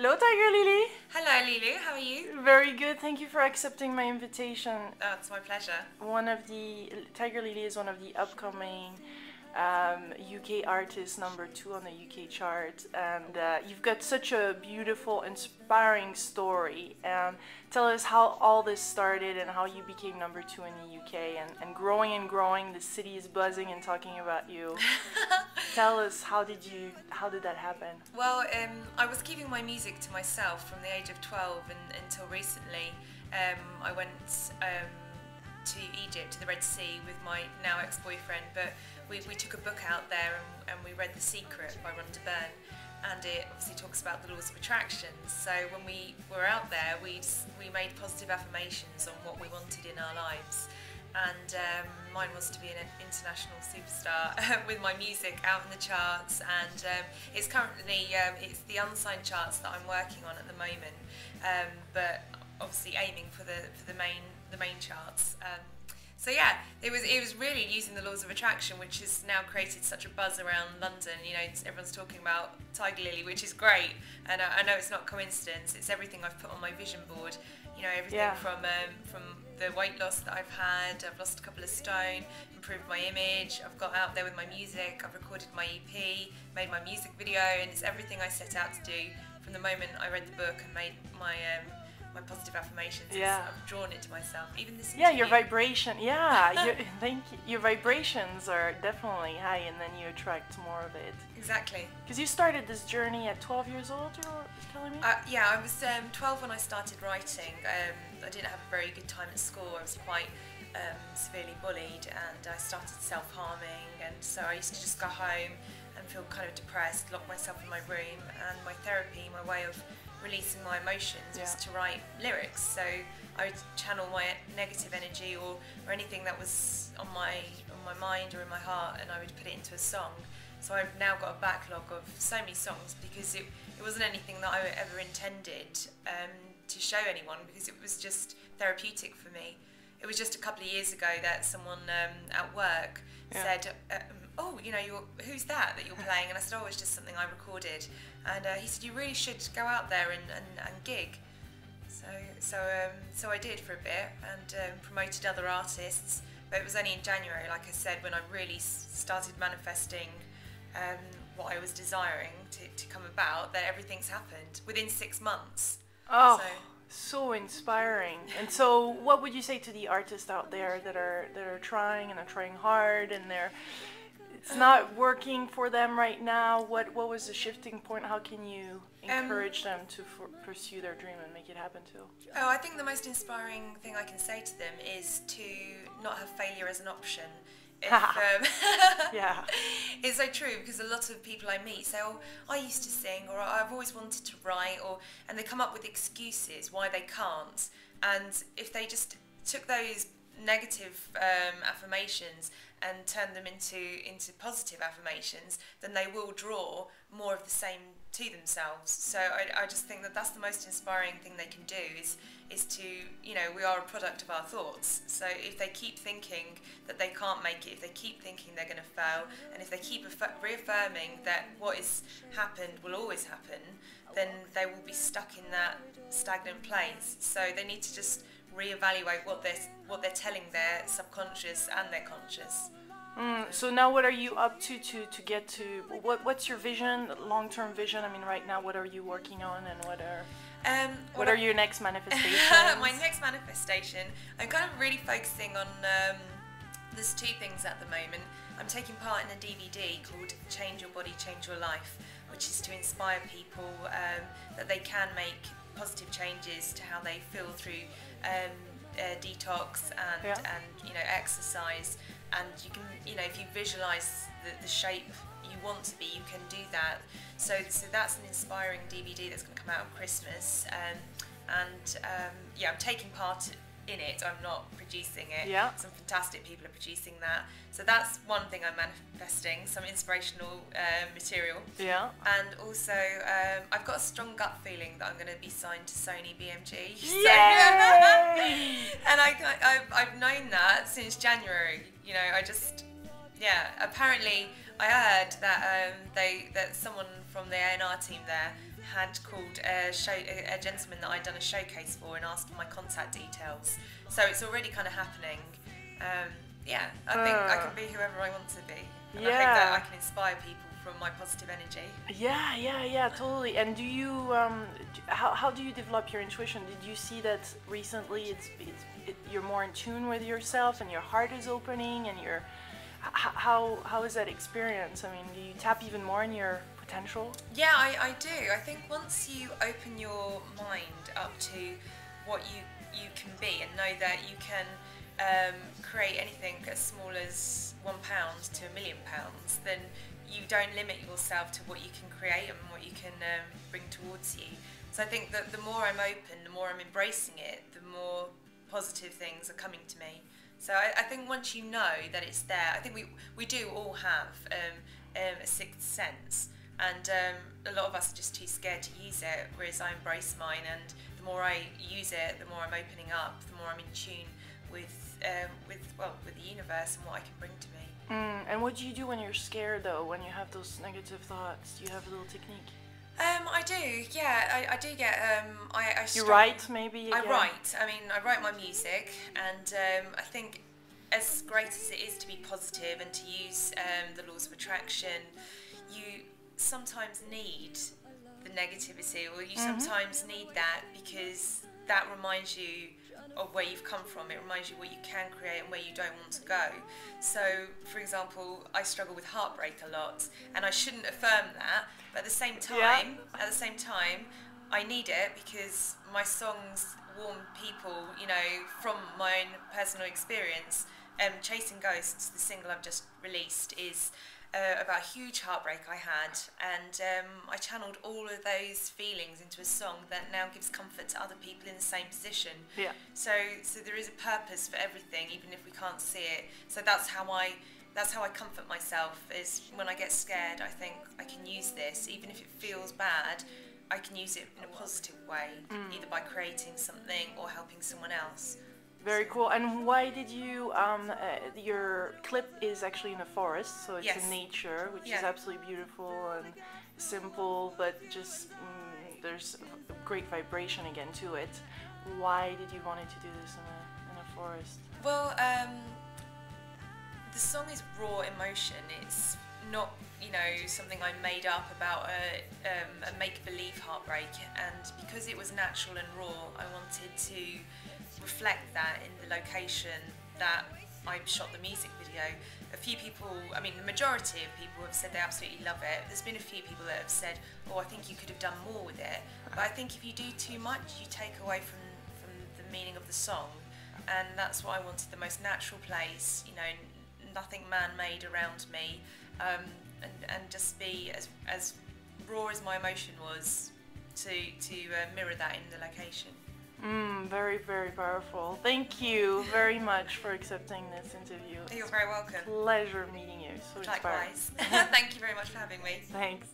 Hello, Tiger Lilly. Hello, Lulu. How are you? Very good. Thank you for accepting my invitation. Oh, it's my pleasure. Tiger Lilly is one of the upcoming UK artists, #2 on the UK chart, and you've got such a beautiful, inspiring story. Tell us how all this started and how you became #2 in the UK, and growing and growing. The city is buzzing and talking about you. Tell us, how did that happen? Well, I was keeping my music to myself from the age of 12 until recently. I went to Egypt, to the Red Sea, with my now ex-boyfriend, but we took a book out there and we read The Secret by Rhonda Byrne, and it obviously talks about the laws of attraction. So when we were out there, we made positive affirmations on what we wanted in our lives, and mine was to be an international superstar with my music out in the charts, and it's currently it's the unsigned charts that I'm working on at the moment, but obviously aiming for the main charts. So yeah, it was really using the laws of attraction, which has now created such a buzz around London. You know, everyone's talking about Tiger Lilly, which is great, and I know it's not coincidence. It's everything I've put on my vision board. You know, everything from the weight loss that I've had. I've lost a couple of stone, improved my image. I've got out there with my music. I've recorded my EP, made my music video, and it's everything I set out to do from the moment I read the book and made my positive affirmations. Yeah. I've drawn it to myself. Even this Yeah, interview. your vibration. Yeah, thank you. Your vibrations are definitely high, and then you attract more of it. Exactly. Because you started this journey at 12 years old, you were telling me? Yeah, I was 12 when I started writing. I didn't have a very good time at school. I was quite severely bullied, and I started self-harming, and so I used to just go home and feel kind of depressed, lock myself in my room, and my therapy, my way of releasing my emotions was to write lyrics. So I would channel my negative energy or anything that was on my mind or in my heart, and I would put it into a song. So I've now got a backlog of so many songs, because it wasn't anything that I ever intended to show anyone, because it was just therapeutic for me. It was just a couple of years ago that someone at work said, oh, you know, who's that you're playing? And I said, oh, it's just something I recorded. And he said, you really should go out there and gig. So I did for a bit, and promoted other artists. But it was only in January, like I said, when I really started manifesting what I was desiring to come about, that everything's happened within 6 months. Oh, so inspiring. And so what would you say to the artists out there that are trying and are trying hard, and it's not working for them right now? What was the shifting point? How can you encourage them to pursue their dream and make it happen too? Oh, I think the most inspiring thing I can say to them is to not have failure as an option. Yeah. It's so true, because a lot of people I meet say, oh, I used to sing, or I've always wanted to write, and they come up with excuses why they can't. And if they just took those negative affirmations and turned them into positive affirmations, then they will draw more of the same to themselves. So I just think that that's the most inspiring thing they can do, is to, you know, we are a product of our thoughts. So if they keep thinking that they can't make it, if they keep thinking they're going to fail, and if they keep reaffirming that what has happened will always happen, then they will be stuck in that stagnant place. So they need to just reevaluate what they're telling their subconscious and their conscious. So now what are you up to get to, what's your vision, long-term vision? I mean, right now, what are you working on, and what are your next manifestations? My next manifestation, I'm kind of really focusing on, there's 2 things at the moment. I'm taking part in a DVD called Change Your Body, Change Your Life, which is to inspire people that they can make positive changes to how they feel through detox and you know, exercise. And you can, you know, if you visualize the shape you want to be, you can do that. So that's an inspiring DVD that's going to come out on Christmas, yeah, I'm taking part in it. I'm not producing it. Yeah. Some fantastic people are producing that. So that's one thing I'm manifesting, some inspirational material. Yeah. And also, I've got a strong gut feeling that I'm going to be signed to Sony BMG. Yay! And I've known that since January. You know, apparently I heard that that someone from the A&R team there had called a gentleman that I'd done a showcase for and asked for my contact details. So it's already kind of happening. Yeah, I think I can be whoever I want to be. And I hope that I can inspire people from my positive energy. Yeah, totally. And do you, how do you develop your intuition? Did you see that recently you're more in tune with yourself and your heart is opening and you're, how is that experience? I mean, do you tap even more in your potential? Yeah, I do. I think once you open your mind up to what you can be and know that you can create anything as small as £1 to £1 million, then you don't limit yourself to what you can create and what you can bring towards you. So I think that the more I'm open, the more I'm embracing it, the more positive things are coming to me. So I think once you know that it's there, I think we do all have a sixth sense, and a lot of us are just too scared to use it, whereas I embrace mine, and the more I use it, the more I'm opening up, the more I'm in tune with the universe and what I can bring to me. And what do you do when you're scared, though, when you have those negative thoughts? Do you have a little technique? I do, yeah. I do get. You write, maybe? I write. I mean, I write my music, and I think as great as it is to be positive and to use the laws of attraction, you sometimes need the negativity, or you sometimes need that, because that reminds you of where you've come from. It reminds you what you can create and where you don't want to go. So, for example, I struggle with heartbreak a lot, and I shouldn't affirm that, but at the same time, I need it, because my songs warm people, you know, from my own personal experience. Chasing Ghosts, the single I've just released, is about a huge heartbreak I had, and I channeled all of those feelings into a song that now gives comfort to other people in the same position. Yeah. So there is a purpose for everything, even if we can't see it. So that's how I comfort myself, is when I get scared, I think I can use this, even if it feels bad, I can use it in a positive way, either by creating something or helping someone else. Very cool. And why did you, your clip is actually in a forest, so it's in nature, which is absolutely beautiful and simple, but just there's a great vibration again to it. Why did you want to do this in a forest? Well, the song is raw emotion. It's not, you know, something I made up about a make-believe heartbreak, and because it was natural and raw, I wanted to reflect that in the location that I shot the music video. A few people, I mean the majority of people have said they absolutely love it. There's been a few people that have said, oh, I think you could have done more with it. But I think if you do too much, you take away from the meaning of the song. And that's what I wanted, the most natural place, you know, nothing man-made around me, and just be as raw as my emotion was, to mirror that in the location. Very, very powerful. Thank you very much for accepting this interview. You're very welcome. Pleasure meeting you. So likewise. Thank you very much for having me. Thanks.